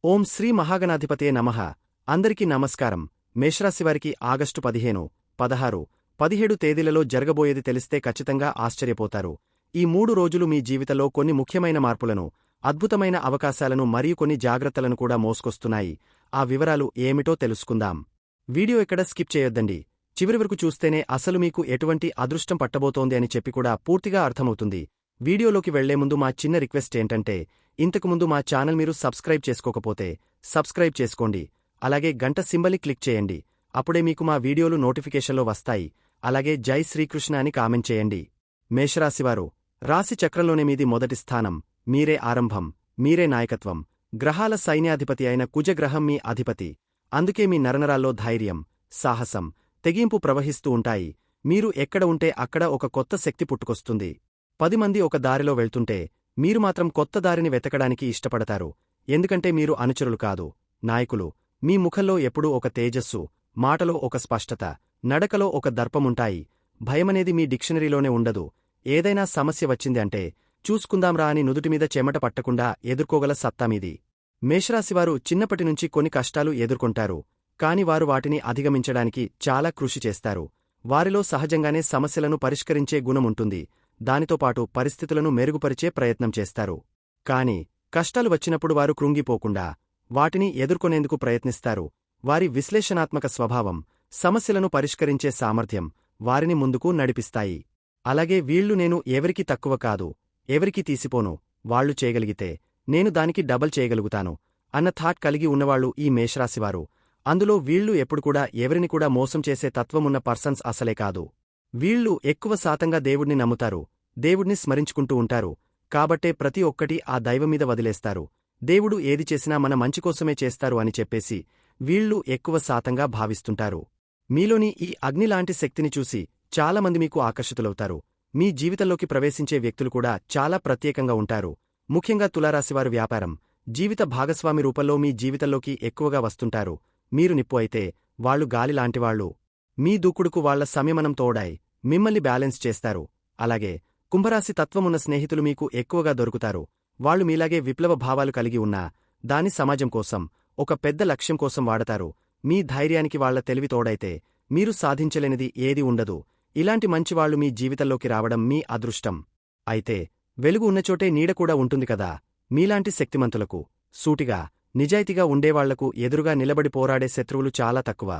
ఓం శ్రీ మహాగణాధిపతే నమః. అందరికీ నమస్కారం. మేషరాశివారికి ఆగస్టు 15, 16, 17 తేదీలలో జరగబోయేది తెలిస్తే ఖచ్చితంగా ఆశ్చర్యపోతారు. ఈ 3 రోజులు మీ జీవితంలో కొన్ని ముఖ్యమైన మార్పులను, అద్భుతమైన అవకాశాలను మరియు కొన్ని జాగ్రత్తలను కూడా మోసుకొస్తున్నాయి. ఆ వివరాలు ఏమిటో తెలుసుకుందాం. వీడియో ఎక్కడ స్కిప్ చేయొద్దండి. చివరి వరకు చూస్తేనే అసలు మీకు ఎటువంటి అదృష్టం పట్టబోతోంది అని చెప్పి కూడా పూర్తిగా అర్థమవుతుంది. వీడియోలోకి వెళ్లే ముందు మా చిన్న రిక్వెస్ట్ ఏంటంటే, ఇంతకుముందు మా ఛానల్ మీరు సబ్స్క్రైబ్ చేసుకోకపోతే సబ్స్క్రైబ్ చేసుకోండి. అలాగే గంట సింబల్ని క్లిక్ చేయండి. అప్పుడే మీకు మా వీడియోలు నోటిఫికేషన్లో వస్తాయి. అలాగే జై శ్రీకృష్ణ అని కామెంట్ చేయండి. మేషరాశివారు, రాశి చక్రంలోనే మీది మొదటి స్థానం. మీరే ఆరంభం, మీరే నాయకత్వం. గ్రహాల సైన్యాధిపతి అయిన కుజగ్రహం మీ అధిపతి. అందుకే మీ నరనరాల్లో ధైర్యం, సాహసం, తెగింపు ప్రవహిస్తూ ఉంటాయి. మీరు ఎక్కడ ఉంటే అక్కడ ఒక కొత్త శక్తి పుట్టుకొస్తుంది. 10 మంది ఒక దారిలో వెళ్తుంటే మీరు మాత్రం కొత్త దారిని వెతకడానికి ఇష్టపడతారు. ఎందుకంటే మీరు అనుచరులు కాదు, నాయకులు. మీ ముఖంలో ఎప్పుడూ ఒక తేజస్సు, మాటలో ఒక స్పష్టత, నడకలో ఒక దర్పముంటాయి. భయమనేది మీ డిక్షనరీలోనే ఉండదు. ఏదైనా సమస్య వచ్చింది అంటే చూసుకుందాంరా అని నుదుటిమీద చెమట పట్టకుండా ఎదుర్కోగల సత్తా మీది. మేషరాశివారు చిన్నప్పటినుంచి కొన్ని కష్టాలు ఎదుర్కొంటారు. కాని వారు వాటిని అధిగమించడానికి చాలా కృషి చేస్తారు. వారిలో సహజంగానే సమస్యలను పరిష్కరించే గుణముంటుంది. దానితో పాటు పరిస్థితులను మెరుగుపరిచే ప్రయత్నం చేస్తారు. కాని కష్టాలు వచ్చినప్పుడు వారు కృంగిపోకుండా వాటిని ఎదుర్కొనేందుకు ప్రయత్నిస్తారు. వారి విశ్లేషణాత్మక స్వభావం, సమస్యలను పరిష్కరించే సామర్థ్యం వారిని ముందుకు నడిపిస్తాయి. అలాగే వీళ్లు నేను ఎవరికీ తక్కువ కాదు, ఎవరికీ తీసిపోను, వాళ్లు చేయగలిగితే నేను దానికి డబల్ చేయగలుగుతాను అన్న థాట్ కలిగి ఉన్నవాళ్లు ఈ మేషరాశివారు. అందులో వీళ్లు ఎప్పుడు కూడా ఎవరిని కూడా మోసం చేసే తత్వమున్న పర్సన్స్ అసలే కాదు. వీళ్లు ఎక్కువ శాతంగా దేవుణ్ణి నమ్ముతారు, దేవుణ్ణి స్మరించుకుంటూ ఉంటారు. కాబట్టే ప్రతి ఒక్కటి ఆ దైవమీద వదిలేస్తారు. దేవుడు ఏది చేసినా మన మంచికోసమే చేస్తారు అని చెప్పేసి వీళ్లు ఎక్కువ శాతంగా భావిస్తుంటారు. మీలోని ఈ అగ్నిలాంటి శక్తిని చూసి చాలామంది మీకు ఆకర్షితులవుతారు. మీ జీవితంలోకి ప్రవేశించే వ్యక్తులు కూడా చాలా ప్రత్యేకంగా ఉంటారు. ముఖ్యంగా తులారాశివారు వ్యాపారం, జీవిత భాగస్వామి రూపంలో మీ జీవితంలోకి ఎక్కువగా వస్తుంటారు. మీరు నిప్పు అయితే వాళ్లు గాలిలాంటివాళ్లు. మీ దూకుడుకు వాళ్ల సంయమనం తోడాయి మిమ్మల్ని బ్యాలెన్స్ చేస్తారు. అలాగే కుంభరాశి తత్వమున్న స్నేహితులు మీకు ఎక్కువగా దొరుకుతారు. వాళ్లు మీలాగే విప్లవ భావాలు కలిగి ఉన్నా దాని సమాజం కోసం, ఒక పెద్ద లక్ష్యం కోసం వాడతారు. మీ ధైర్యానికి వాళ్ల తెలివి తోడైతే మీరు సాధించలేనిది ఏదీ ఉండదు. ఇలాంటి మంచివాళ్లు మీ జీవితంలోకి రావడం మీ అదృష్టం. అయితే వెలుగు ఉన్నచోటే నీడ కూడా ఉంటుంది కదా. మీలాంటి శక్తిమంతులకు, సూటిగా, నిజాయితీగా ఉండేవాళ్లకు ఎదురుగా నిలబడి పోరాడే శత్రువులు చాలా తక్కువ.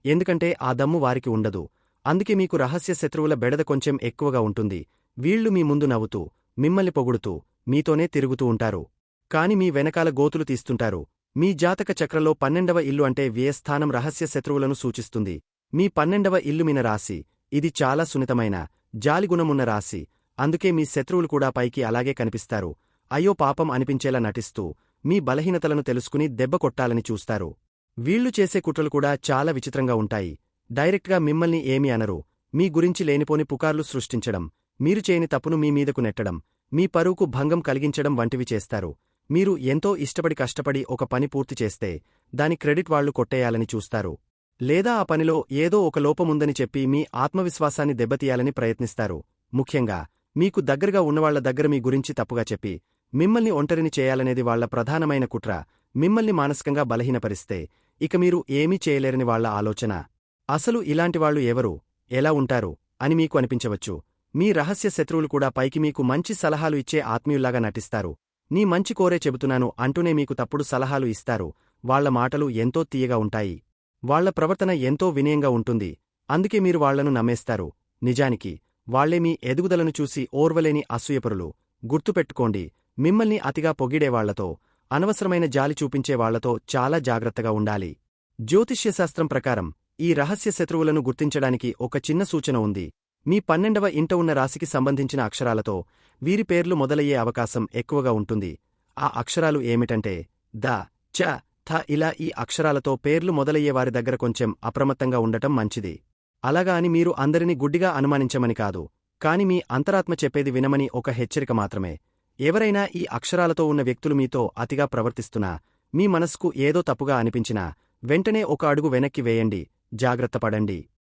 ఎందుకంటే ఆ దమ్ము వారికి ఉండదు. అందుకే మీకు రహస్య శత్రువుల బెడద కొంచెం ఎక్కువగా ఉంటుంది. వీళ్లు మీ ముందు నవ్వుతూ, మిమ్మల్ని పొగుడుతూ, మీతోనే తిరుగుతూ ఉంటారు. కాని మీ వెనకాల గోతులు తీస్తుంటారు. మీ జాతక చక్రంలో 12వ ఇల్లు అంటే వ్యయస్థానం రహస్య శత్రువులను సూచిస్తుంది. మీ 12వ ఇల్లు మీన రాశి. ఇది చాలా సున్నితమైన, జాలిగుణమున్న రాశి. అందుకే మీ శత్రువులు కూడా పైకి అలాగే కనిపిస్తారు. అయ్యో పాపం అనిపించేలా నటిస్తూ, మీ బలహీనతలను తెలుసుకుని దెబ్బ కొట్టాలని చూస్తారు. వీళ్లు చేసే కుట్రలు కూడా చాలా విచిత్రంగా ఉంటాయి. డైరెక్ట్గా మిమ్మల్ని ఏమీ అనరు. మీ గురించి లేనిపోని పుకార్లు సృష్టించడం, మీరు చేయని తప్పును మీ మీదకు నెట్టడం, మీ పరువుకు భంగం కలిగించడం వంటివి చేస్తారు. మీరు ఎంతో ఇష్టపడి కష్టపడి ఒక పని పూర్తి చేస్తే దాని క్రెడిట్ వాళ్లు కొట్టేయాలని చూస్తారు. లేదా ఆ పనిలో ఏదో ఒక లోపముందని చెప్పి మీ ఆత్మవిశ్వాసాన్ని దెబ్బతీయాలని ప్రయత్నిస్తారు. ముఖ్యంగా మీకు దగ్గరగా ఉన్నవాళ్ల దగ్గర మీ గురించి తప్పుగా చెప్పి మిమ్మల్ని ఒంటరిని చేయాలనేది వాళ్ల ప్రధానమైన కుట్ర. మిమ్మల్ని మానసికంగా బలహీనపరిస్తే ఇక మీరు ఏమీ చేయలేరని వాళ్ల ఆలోచన. అసలు ఇలాంటివాళ్లు ఎవరు, ఎలా ఉంటారు అని మీకు అనిపించవచ్చు. మీ రహస్య శత్రువులు కూడా పైకి మీకు మంచి సలహాలు ఇచ్చే ఆత్మీయుల్లాగా నటిస్తారు. నీ మంచి కోరే చెబుతున్నాను అంటూనే మీకు తప్పుడు సలహాలు ఇస్తారు. వాళ్ల మాటలు ఎంతో తీయగా ఉంటాయి. వాళ్ల ప్రవర్తన ఎంతో వినయంగా ఉంటుంది. అందుకే మీరు వాళ్లను నమ్మేస్తారు. నిజానికి వాళ్లే మీ ఎదుగుదలను చూసి ఓర్వలేని అసూయపరులు. గుర్తుపెట్టుకోండి, మిమ్మల్ని అతిగా పొగిడేవాళ్లతో, అనవసరమైన జాలి చూపించే వాళ్లతో చాలా జాగ్రత్తగా ఉండాలి. జ్యోతిష్యశాస్త్రం ప్రకారం ఈ రహస్య శత్రువులను గుర్తించడానికి ఒక చిన్న సూచన ఉంది. మీ 12వ ఇంట ఉన్న రాశికి సంబంధించిన అక్షరాలతో వీరి పేర్లు మొదలయ్యే అవకాశం ఎక్కువగా ఉంటుంది. ఆ అక్షరాలు ఏమిటంటే ద, చ, థ. ఇలా ఈ అక్షరాలతో పేర్లు మొదలయ్యే వారి దగ్గర కొంచెం అప్రమత్తంగా ఉండటం మంచిది. అలాగా అని మీరు అందరినీ గుడ్డిగా అనుమానించమని కాదు. కాని మీ అంతరాత్మ చెప్పేది వినమని ఒక హెచ్చరిక మాత్రమే. ఎవరైనా ఈ అక్షరాలతో ఉన్న వ్యక్తులు మీతో అతిగా ప్రవర్తిస్తున్నా, మీ మనస్కు ఏదో తప్పుగా అనిపించినా వెంటనే ఒక అడుగు వెనక్కి వేయండి, జాగ్రత్తపడండి.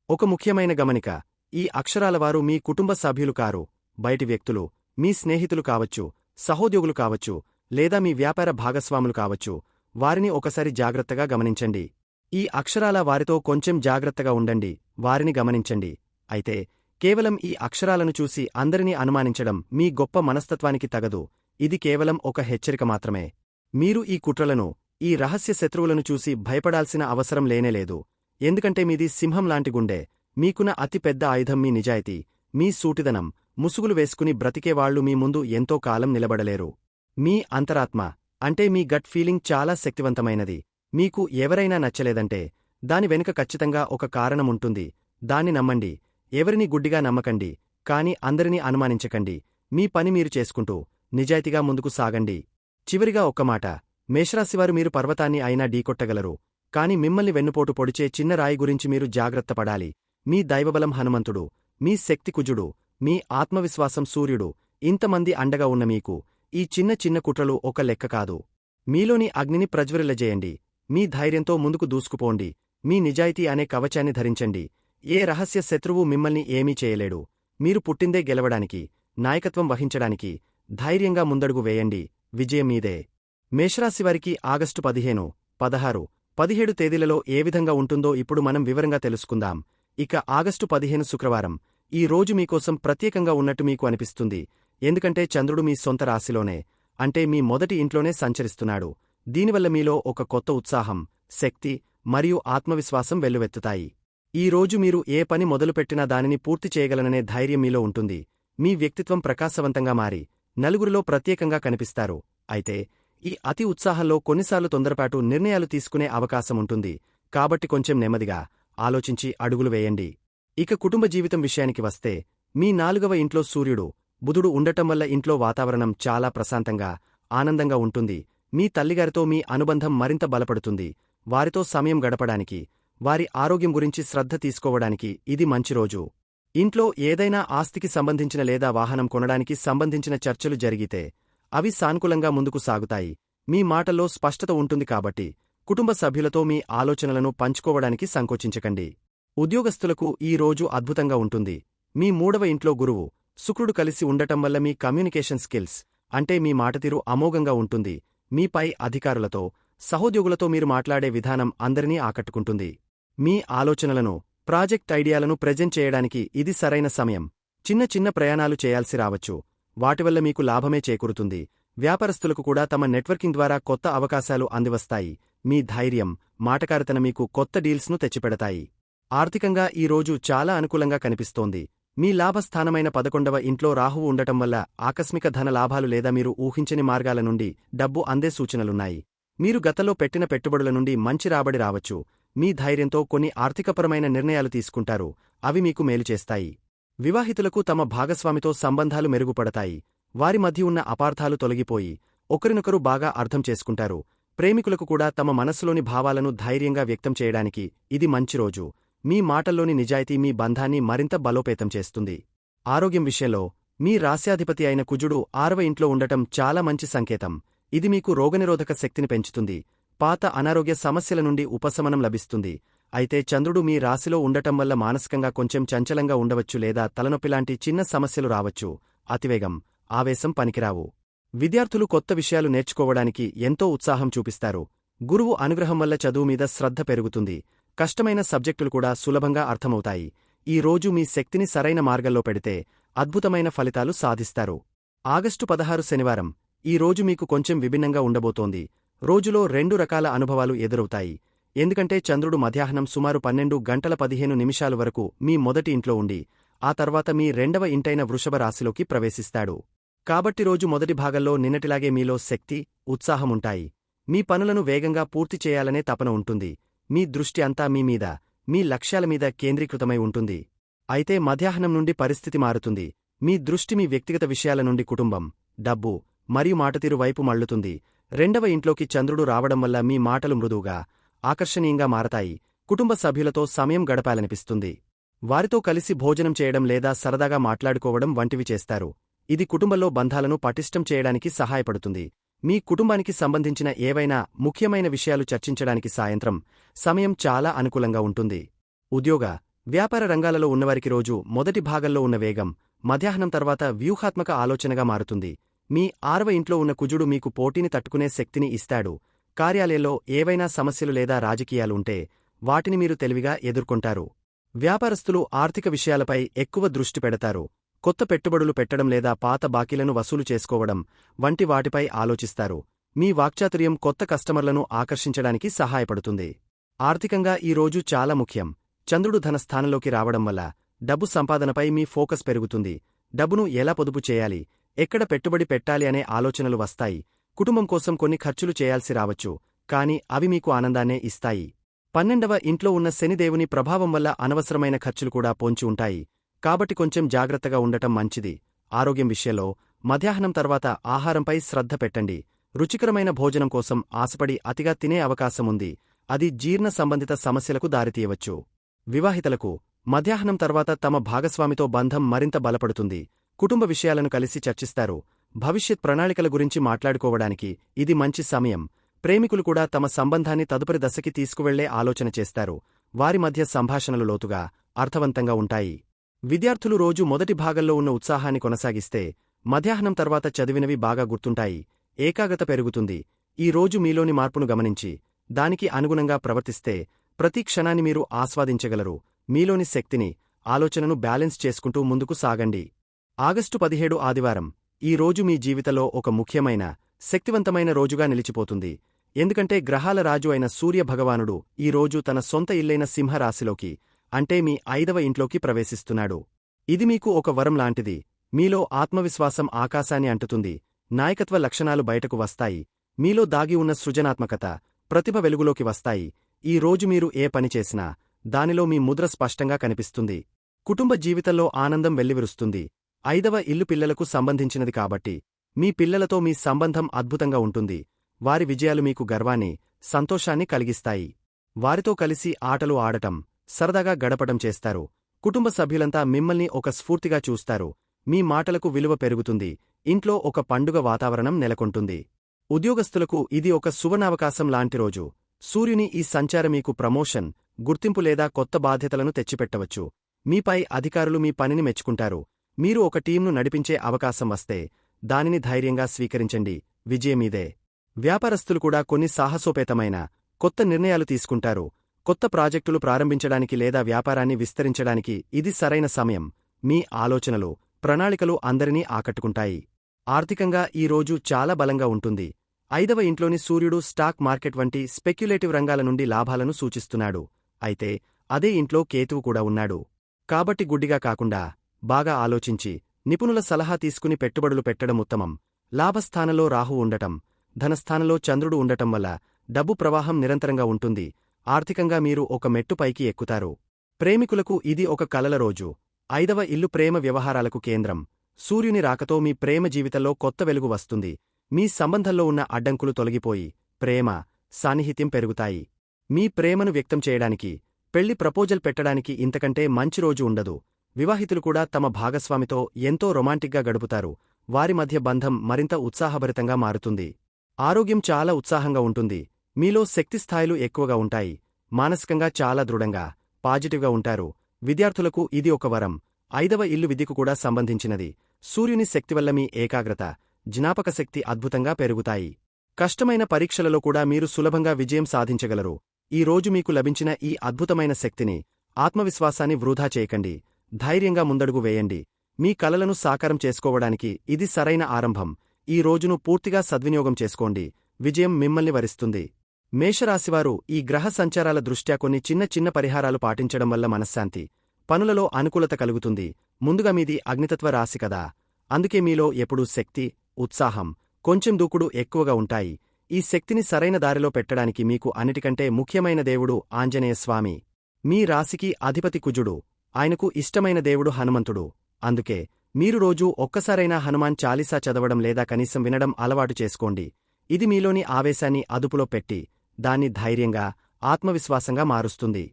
ఒక ముఖ్యమైన గమనిక, ఈ అక్షరాలవారు మీ కుటుంబ సభ్యులు కారు, బయటి వ్యక్తులు, మీ స్నేహితులు కావచ్చు, సహోద్యోగులు కావచ్చు, లేదా మీ వ్యాపార భాగస్వాములు కావచ్చు. వారిని ఒకసారి జాగ్రత్తగా గమనించండి. ఈ అక్షరాల వారితో కొంచెం జాగ్రత్తగా ఉండండి, వారిని గమనించండి. అయితే కేవలం ఈ అక్షరాలను చూసి అందరినీ అనుమానించడం మీ గొప్ప మనస్తత్వానికి తగదు. ఇది కేవలం ఒక హెచ్చరిక మాత్రమే. మీరు ఈ కుట్రలను, ఈ రహస్య శత్రువులను చూసి భయపడాల్సిన అవసరం లేనేలేదు. ఎందుకంటే మీది సింహంలాంటి గుండె, మీకున్న అతి పెద్ద ఆయుధం మీ నిజాయితీ, మీ సూటిదనం. ముసుగులు వేసుకుని బ్రతికేవాళ్లు మీ ముందు ఎంతో కాలం నిలబడలేరు. మీ అంతరాత్మ, అంటే మీ గట్ ఫీలింగ్ చాలా శక్తివంతమైనది. మీకు ఎవరైనా నచ్చలేదంటే దాని వెనుక ఖచ్చితంగా ఒక కారణముంటుంది. దాన్ని నమ్మండి. ఎవరిని గుడ్డిగా నమ్మకండి, కాని అందరినీ అనుమానించకండి. మీ పని మీరు చేసుకుంటూ నిజాయితీగా ముందుకు సాగండి. చివరిగా ఒక్క మాట, మేషరాశివారు మీరు పర్వతాన్ని అయినా ఢీకొట్టగలరు, కాని మిమ్మల్ని వెన్నుపోటు పొడిచే చిన్న రాయి గురించి మీరు జాగ్రత్తపడాలి. మీ దైవబలం హనుమంతుడు, మీ శక్తి కుజుడు, మీ ఆత్మవిశ్వాసం సూర్యుడు. ఇంతమంది అండగా ఉన్న మీకు ఈ చిన్న చిన్న కుట్రలు ఒక లెక్క కాదు. మీలోని అగ్నిని ప్రజ్వరిల్లజేయండి. మీ ధైర్యంతో ముందుకు దూసుకుపోండి. మీ నిజాయితీ అనే కవచాన్ని ధరించండి. ఏ రహస్య శత్రువు మిమ్మల్ని ఏమీ చేయలేడు. మీరు పుట్టిందే గెలవడానికి, నాయకత్వం వహించడానికి. ధైర్యంగా ముందడుగు వేయండి. విజయం మీదే. మేషరాశివారికి ఆగస్టు 15, 16, 17 తేదీలలో ఏ విధంగా ఉంటుందో ఇప్పుడు మనం వివరంగా తెలుసుకుందాం. ఇక ఆగస్టు 15 శుక్రవారం. ఈ రోజు మీకోసం ప్రత్యేకంగా ఉన్నట్టు మీకు అనిపిస్తుంది. ఎందుకంటే చంద్రుడు మీ సొంత రాశిలోనే, అంటే మీ మొదటి ఇంట్లోనే సంచరిస్తున్నాడు. దీనివల్ల మీలో ఒక కొత్త ఉత్సాహం, శక్తి మరియు ఆత్మవిశ్వాసం వెల్లువెత్తుతాయి. ఈ రోజు మీరు ఏ పని మొదలుపెట్టినా దానిని పూర్తి చేయగలననే ధైర్యం మీలో ఉంటుంది. మీ వ్యక్తిత్వం ప్రకాశవంతంగా మారి నలుగురిలో ప్రత్యేకంగా కనిపిస్తారు. అయితే ఈ అతి ఉత్సాహంలో కొన్నిసార్లు తొందరపాటు నిర్ణయాలు తీసుకునే అవకాశముంటుంది. కాబట్టి కొంచెం నెమ్మదిగా ఆలోచించి అడుగులు వేయండి. ఇక కుటుంబ జీవితం విషయానికి వస్తే, మీ 4వ ఇంట్లో సూర్యుడు, బుధుడు ఉండటం వల్ల ఇంట్లో వాతావరణం చాలా ప్రశాంతంగా, ఆనందంగా ఉంటుంది. మీ తల్లిగారితో మీ అనుబంధం మరింత బలపడుతుంది. వారితో సమయం గడపడానికి, వారి ఆరోగ్యం గురించి శ్రద్ధ తీసుకోవడానికి ఇది మంచి రోజు. ఇంట్లో ఏదైనా ఆస్తికి సంబంధించిన లేదా వాహనం కొనడానికి సంబంధించిన చర్చలు జరిగితే అవి సానుకూలంగా ముందుకు సాగుతాయి. మీ మాటల్లో స్పష్టత ఉంటుంది కాబట్టి కుటుంబ సభ్యులతో మీ ఆలోచనలను పంచుకోవడానికి సంకోచించకండి. ఉద్యోగస్తులకు ఈ రోజు అద్భుతంగా ఉంటుంది. మీ 3వ ఇంట్లో గురువు, శుక్రుడు కలిసి ఉండటం వల్ల మీ కమ్యూనికేషన్ స్కిల్స్, అంటే మీ మాటతీరు అమోఘంగా ఉంటుంది. మీ పై అధికారులతో, సహోద్యోగులతో మీరు మాట్లాడే విధానం అందరినీ ఆకట్టుకుంటుంది. మీ ఆలోచనలను, ప్రాజెక్ట్ ఐడియాలను ప్రెజెంట్ చేయడానికి ఇది సరైన సమయం. చిన్న చిన్న ప్రయాణాలు చేయాల్సి రావచ్చు. వాటివల్ల మీకు లాభమే చేకూరుతుంది. వ్యాపారస్తులకు కూడా తమ నెట్వర్కింగ్ ద్వారా కొత్త అవకాశాలు అందివస్తాయి. మీ ధైర్యం, మాటకారితనం మీకు కొత్త డీల్స్ను తెచ్చిపెడతాయి. ఆర్థికంగా ఈ రోజు చాలా అనుకూలంగా కనిపిస్తోంది. మీ లాభస్థానమైన 11వ ఇంట్లో రాహువు ఉండటం వల్ల ఆకస్మిక ధన లాభాలు లేదా మీరు ఊహించని మార్గాల నుండి డబ్బు అందే సూచనలున్నాయి. మీరు గతంలో పెట్టిన పెట్టుబడుల నుండి మంచి రాబడి రావచ్చు. మీ ధైర్యంతో కొన్ని ఆర్థికపరమైన నిర్ణయాలు తీసుకుంటారు. అవి మీకు మేలు చేస్తాయి. వివాహితులకు తమ భాగస్వామితో సంబంధాలు మెరుగుపడతాయి. వారి మధ్య ఉన్న అపార్థాలు తొలగిపోయి ఒకరినొకరు బాగా అర్థం చేసుకుంటారు. ప్రేమికులకు కూడా తమ మనస్సులోని భావాలను ధైర్యంగా వ్యక్తం చేయడానికి ఇది మంచి రోజు. మీ మాటల్లోని నిజాయితీ మీ బంధాన్ని మరింత బలోపేతం చేస్తుంది. ఆరోగ్యం విషయంలో మీ రాశ్యాధిపతి అయిన కుజుడు 6వ ఇంట్లో ఉండటం చాలా మంచి సంకేతం. ఇది మీకు రోగనిరోధక శక్తిని పెంచుతుంది. పాత అనారోగ్య సమస్యల నుండి ఉపశమనం లభిస్తుంది. అయితే చంద్రుడు మీ రాశిలో ఉండటం వల్ల మానసికంగా కొంచెం చంచలంగా ఉండవచ్చు లేదా తలనొప్పిలాంటి చిన్న సమస్యలు రావచ్చు. అతివేగం, ఆవేశం పనికిరావు. విద్యార్థులు కొత్త విషయాలు నేర్చుకోవడానికి ఎంతో ఉత్సాహం చూపిస్తారు. గురువు అనుగ్రహం వల్ల చదువు మీద శ్రద్ధ పెరుగుతుంది. కష్టమైన సబ్జెక్టులు కూడా సులభంగా అర్థమవుతాయి. ఈ రోజు మీ శక్తిని సరైన మార్గంలో పెడితే అద్భుతమైన ఫలితాలు సాధిస్తారు. ఆగస్టు 16 శనివారం. ఈ రోజు మీకు కొంచెం విభిన్నంగా ఉండబోతోంది. రోజులో 2 రకాల అనుభవాలు ఎదురవుతాయి. ఎందుకంటే చంద్రుడు మధ్యాహ్నం సుమారు 12:15 వరకు మీ మొదటి ఇంట్లో ఉండి ఆ తర్వాత మీ 2వ ఇంటైన వృషభ రాశిలోకి ప్రవేశిస్తాడు. కాబట్టి రోజు మొదటి భాగంలో నిన్నటిలాగే మీలో శక్తి, ఉత్సాహముంటాయి. మీ పనులను వేగంగా పూర్తి చేయాలనే తపన ఉంటుంది. మీ దృష్టి అంతా మీ మీద, మీ లక్ష్యాల మీద కేంద్రీకృతమై ఉంటుంది. అయితే మధ్యాహ్నం నుండి పరిస్థితి మారుతుంది. మీ దృష్టి మీ వ్యక్తిగత విషయాల నుండి కుటుంబం, డబ్బు మరియు మాటతీరు వైపు మళ్లుతుంది. 2వ ఇంట్లోకి చంద్రుడు రావడం వల్ల మీ మాటలు మృదువుగా, ఆకర్షణీయంగా మారతాయి. కుటుంబ సభ్యులతో సమయం గడపాలనిపిస్తుంది. వారితో కలిసి భోజనం చేయడం లేదా సరదాగా మాట్లాడుకోవడం వంటివి చేస్తారు. ఇది కుటుంబంలో బంధాలను పటిష్టం చేయడానికి సహాయపడుతుంది. మీ కుటుంబానికి సంబంధించిన ఏవైనా ముఖ్యమైన విషయాలు చర్చించడానికి సాయంత్రం సమయం చాలా అనుకూలంగా ఉంటుంది. ఉద్యోగ, వ్యాపార రంగాలలో ఉన్నవారికి రోజు మొదటి భాగంలో ఉన్న వేగం మధ్యాహ్నం తర్వాత వ్యూహాత్మక ఆలోచనగా మారుతుంది. మీ 6వ ఇంట్లో ఉన్న కుజుడు మీకు పోటీని తట్టుకునే శక్తిని ఇస్తాడు. కార్యాలయంలో ఏవైనా సమస్యలు లేదా రాజకీయాలుంటే వాటిని మీరు తెలివిగా ఎదుర్కొంటారు. వ్యాపారస్తులు ఆర్థిక విషయాలపై ఎక్కువ దృష్టి పెడతారు. కొత్త పెట్టుబడులు పెట్టడం లేదా పాత బాకీలను వసూలు చేసుకోవడం వంటి వాటిపై ఆలోచిస్తారు. మీ వాక్చాతుర్యం కొత్త కస్టమర్లను ఆకర్షించడానికి సహాయపడుతుంది. ఆర్థికంగా ఈ రోజు చాలా ముఖ్యం. చంద్రుడు ధన స్థానంలోకి రావడం వల్ల డబ్బు సంపాదనపై మీ ఫోకస్ పెరుగుతుంది. డబ్బును ఎలా పొదుపు చేయాలి, ఎక్కడ పెట్టుబడి పెట్టాలి అనే ఆలోచనలు వస్తాయి. కుటుంబం కోసం కొన్ని ఖర్చులు చేయాల్సి రావచ్చు, కానీ అవి మీకు ఆనందాన్నే ఇస్తాయి. 12వ ఇంట్లో ఉన్న శనిదేవుని ప్రభావం వల్ల అనవసరమైన ఖర్చులు కూడా పొంచి ఉంటాయి. కాబట్టి కొంచెం జాగ్రత్తగా ఉండటం మంచిది. ఆరోగ్యం విషయంలో మధ్యాహ్నం తర్వాత ఆహారంపై శ్రద్ధ పెట్టండి. రుచికరమైన భోజనం కోసం ఆశపడి అతిగా తినే అవకాశముంది. అది జీర్ణ సంబంధిత సమస్యలకు దారితీయవచ్చు. వివాహితలకు మధ్యాహ్నం తర్వాత తమ భాగస్వామితో బంధం మరింత బలపడుతుంది. కుటుంబ విషయాలను కలిసి చర్చిస్తారు. భవిష్యత్ ప్రణాళికల గురించి మాట్లాడుకోవడానికి ఇది మంచి సమయం. ప్రేమికులు కూడా తమ సంబంధాన్ని తదుపరి దశకి తీసుకువెళ్లే ఆలోచన చేస్తారు. వారి మధ్య సంభాషణలు లోతుగా, అర్థవంతంగా ఉంటాయి. విద్యార్థులు రోజు మొదటి భాగంలో ఉన్న ఉత్సాహాన్ని కొనసాగిస్తే మధ్యాహ్నం తర్వాత చదివినవి బాగా గుర్తుంటాయి. ఏకాగ్రత పెరుగుతుంది. ఈ రోజు మీలోని మార్పును గమనించి దానికి అనుగుణంగా ప్రవర్తిస్తే ప్రతి క్షణాన్ని మీరు ఆస్వాదించగలరు. మీలోని శక్తిని, ఆలోచనను బ్యాలెన్స్ చేసుకుంటూ ముందుకు సాగండి. ఆగస్టు 17 ఆదివారం. ఈ రోజు మీ జీవితంలో ఒక ముఖ్యమైన, శక్తివంతమైన రోజుగా నిలిచిపోతుంది. ఎందుకంటే గ్రహాల రాజు అయిన సూర్యభగవానుడు ఈ రోజు తన సొంత ఇల్లైన సింహరాశిలోకి, అంటే మీ 5వ ఇంట్లోకి ప్రవేశిస్తున్నాడు. ఇది మీకు ఒక వరం లాంటిది. మీలో ఆత్మవిశ్వాసం ఆకాశాన్ని అంటుతుంది. నాయకత్వ లక్షణాలు బయటకు వస్తాయి. మీలో దాగి ఉన్న సృజనాత్మకత, ప్రతిభ వెలుగులోకి వస్తాయి. ఈ రోజు మీరు ఏ పని చేసినా దానిలో మీ ముద్ర స్పష్టంగా కనిపిస్తుంది. కుటుంబ జీవితంలో ఆనందం వెల్లివిరుస్తుంది. 5వ ఇల్లు పిల్లలకు సంబంధించినది కాబట్టి మీ పిల్లలతో మీ సంబంధం అద్భుతంగా ఉంటుంది. వారి విజయాలు మీకు గర్వాన్ని, సంతోషాన్ని కలిగిస్తాయి. వారితో కలిసి ఆటలు ఆడటం, సరదాగా గడపడం చేస్తారు. కుటుంబ సభ్యులంతా మిమ్మల్ని ఒక స్ఫూర్తిగా చూస్తారు. మీ మాటలకు విలువ పెరుగుతుంది. ఇంట్లో ఒక పండుగ వాతావరణం నెలకొంటుంది. ఉద్యోగస్తులకు ఇది ఒక సువర్ణావకాశం లాంటి రోజు. సూర్యుని ఈ సంచారం మీకు ప్రమోషన్, గుర్తింపు లేదా కొత్త బాధ్యతలను తెచ్చిపెట్టవచ్చు. మీపై అధికారులు మీ పనిని మెచ్చుకుంటారు. మీరు ఒక టీంను నడిపించే అవకాశం వస్తే దానిని ధైర్యంగా స్వీకరించండి. విజయమీదే. వ్యాపారస్తులు కూడా కొన్ని సాహసోపేతమైన, కొత్త నిర్ణయాలు తీసుకుంటారు. కొత్త ప్రాజెక్టులు ప్రారంభించడానికి లేదా వ్యాపారాన్ని విస్తరించడానికి ఇది సరైన సమయం. మీ ఆలోచనలు, ప్రణాళికలు అందరినీ ఆకట్టుకుంటాయి. ఆర్థికంగా ఈ రోజు చాలా బలంగా ఉంటుంది. 5వ ఇంట్లోని సూర్యుడు స్టాక్ మార్కెట్ వంటి స్పెక్యులేటివ్ రంగాల నుండి లాభాలను సూచిస్తున్నాడు. అయితే అదే ఇంట్లో కేతువు కూడా ఉన్నాడు. కాబట్టి గుడ్డిగా కాకుండా బాగా ఆలోచించి, నిపుణుల సలహా తీసుకుని పెట్టుబడులు పెట్టడం ఉత్తమం. లాభస్థానంలో రాహు ఉండటం, ధనస్థానంలో చంద్రుడు ఉండటం వల్ల డబ్బు ప్రవాహం నిరంతరంగా ఉంటుంది. ఆర్థికంగా మీరు ఒక మెట్టు పైకి ఎక్కుతారు. ప్రేమికులకు ఇది ఒక కలల రోజు. 5వ ఇల్లు ప్రేమ వ్యవహారాలకు కేంద్రం. సూర్యుని రాకతో మీ ప్రేమ జీవితంలో కొత్త వెలుగు వస్తుంది. మీ సంబంధంలో ఉన్న అడ్డంకులు తొలగిపోయి ప్రేమ, సాన్నిహిత్యం పెరుగుతాయి. మీ ప్రేమను వ్యక్తం చేయడానికి, పెళ్లి ప్రపోజల్ పెట్టడానికి ఇంతకంటే మంచి రోజు ఉండదు. వివాహితులు కూడా తమ భాగస్వామితో ఎంతో రొమాంటిక్గా గడుపుతారు. వారి మధ్య బంధం మరింత ఉత్సాహభరితంగా మారుతుంది. ఆరోగ్యం చాలా ఉత్సాహంగా ఉంటుంది. మీలో శక్తి స్థాయిలు ఎక్కువగా ఉంటాయి. మానసికంగా చాలా దృఢంగా, పాజిటివ్గా ఉంటారు. విద్యార్థులకు ఇది ఒక వరం. 5వ ఇల్లు విద్యకు కూడా సంబంధించినది. సూర్యుని శక్తివల్ల మీ ఏకాగ్రత, జ్ఞాపకశక్తి అద్భుతంగా పెరుగుతాయి. కష్టమైన పరీక్షలలో కూడా మీరు సులభంగా విజయం సాధించగలరు. ఈ రోజు మీకు లభించిన ఈ అద్భుతమైన శక్తిని, ఆత్మవిశ్వాసాన్ని వృధా చేయకండి. ధైర్యంగా ముందడుగు వేయండి. మీ కలలను సాకారం చేసుకోవడానికి ఇది సరైన ఆరంభం. ఈ రోజును పూర్తిగా సద్వినియోగం చేసుకోండి. విజయం మిమ్మల్ని వరిస్తుంది. మేషరాశివారు ఈ గ్రహ సంచారాల దృష్ట్యా కొన్ని చిన్న చిన్న పరిహారాలు పాటించడం వల్ల మనశ్శాంతి, పనులలో అనుకూలత కలుగుతుంది. ముందుగా మీది అగ్నితత్వ రాశి కదా. అందుకే మీలో ఎప్పుడూ శక్తి, ఉత్సాహం, కొంచెం దూకుడు ఎక్కువగా ఉంటాయి. ఈ శక్తిని సరైన దారిలో పెట్టడానికి మీకు అన్నిటికంటే ముఖ్యమైన దేవుడు ఆంజనేయస్వామి. మీ రాశికి అధిపతి కుజుడు. ఆయనకు ఇష్టమైన దేవుడు హనుమంతుడు. అందుకే మీరు రోజూ ఒక్కసారైనా హనుమాన్ చాలీసా చదవడం లేదా కనీసం వినడం అలవాటు చేసుకోండి. ఇది మీలోని ఆవేశాన్ని అదుపులో పెట్టి దాన్ని ధైర్యంగా, ఆత్మవిశ్వాసంగా మారుస్తుంది.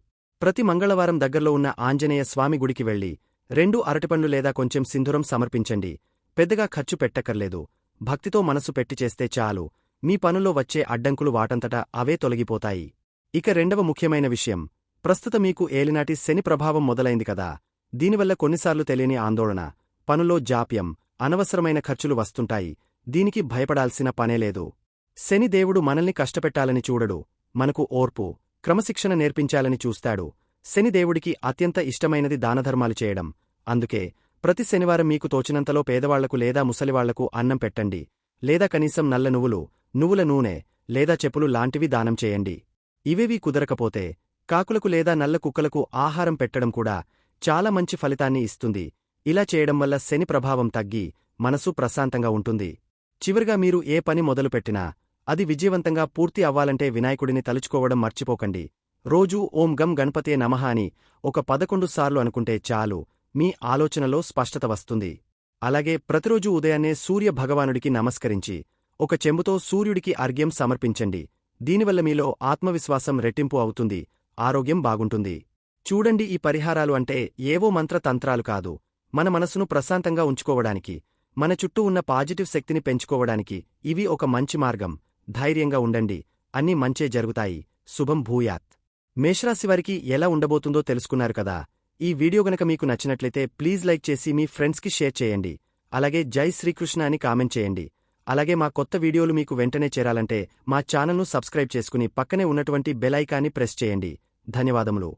ప్రతి మంగళవారం దగ్గర్లో ఉన్న ఆంజనేయ స్వామి గుడికి వెళ్లి 2 అరటిపండ్లు లేదా కొంచెం సింధూరం సమర్పించండి. పెద్దగా ఖర్చు పెట్టక్కర్లేదు. భక్తితో మనసు పెట్టి చేస్తే చాలు. మీ పనుల్లో వచ్చే అడ్డంకులు వాటంతటా అవే తొలగిపోతాయి. ఇక 2వ ముఖ్యమైన విషయం, ప్రస్తుత మీకు ఏలినాటి శని ప్రభావం మొదలైంది కదా. దీనివల్ల కొన్నిసార్లు తెలియని ఆందోళన, పనుల్లో జాప్యం, అనవసరమైన ఖర్చులు వస్తుంటాయి. దీనికి భయపడాల్సిన పనేలేదు. శని దేవుడు మనల్ని కష్టపెట్టాలని చూడడు, మనకు ఓర్పు, క్రమశిక్షణ నేర్పించాలని చూస్తాడు. శనిదేవుడికి అత్యంత ఇష్టమైనది దానధర్మాలు చేయడం. అందుకే ప్రతి శనివారం మీకు తోచినంతలో పేదవాళ్లకు లేదా ముసలివాళ్లకు అన్నం పెట్టండి, లేదా కనీసం నల్ల నువ్వులు, నువ్వుల నూనె లేదా చెప్పులు లాంటివి దానం చేయండి. ఇవేవీ కుదరకపోతే కాకులకు లేదా నల్ల కుక్కలకు ఆహారం పెట్టడం కూడా చాలా మంచి ఫలితాన్ని ఇస్తుంది. ఇలా చేయడం వల్ల శని ప్రభావం తగ్గి మనసు ప్రశాంతంగా ఉంటుంది. చివరిగా మీరు ఏ పని మొదలుపెట్టినా అది విజయవంతంగా పూర్తి అవ్వాలంటే వినాయకుడిని తలుచుకోవడం మర్చిపోకండి. రోజూ ఓం గం గణపతే నమః అని ఒక 11 సార్లు అనుకుంటే చాలు, మీ ఆలోచనలో స్పష్టత వస్తుంది. అలాగే ప్రతిరోజూ ఉదయాన్నే సూర్య భగవానుడికి నమస్కరించి ఒక చెంబుతో సూర్యుడికి అర్ఘ్యం సమర్పించండి. దీనివల్ల మీలో ఆత్మవిశ్వాసం రెట్టింపు అవుతుంది, ఆరోగ్యం బాగుంటుంది. చూడండి, ఈ పరిహారాలు అంటే ఏవో మంత్రతంత్రాలు కాదు, మన మనసును ప్రశాంతంగా ఉంచుకోవడానికి, మన చుట్టూ ఉన్న పాజిటివ్ శక్తిని పెంచుకోవడానికి ఇవి ఒక మంచి మార్గం. ధైర్యంగా ఉండండి, అన్నీ మంచే జరుగుతాయి. శుభం భూయాత్. మేషరాశివారికి ఎలా ఉండబోతుందో తెలుసుకున్నారు కదా. ఈ వీడియో గనక మీకు నచ్చినట్లయితే ప్లీజ్ లైక్ చేసి మీ ఫ్రెండ్స్కి షేర్ చేయండి. అలాగే జై శ్రీకృష్ణ అని కామెంట్ చేయండి. అలాగే మా కొత్త వీడియోలు మీకు వెంటనే చేరాలంటే మా ఛానల్ను సబ్స్క్రైబ్ చేసుకుని పక్కనే ఉన్నటువంటి బెల్ ఐకాన్ని ప్రెస్ చేయండి. ధన్యవాదములు.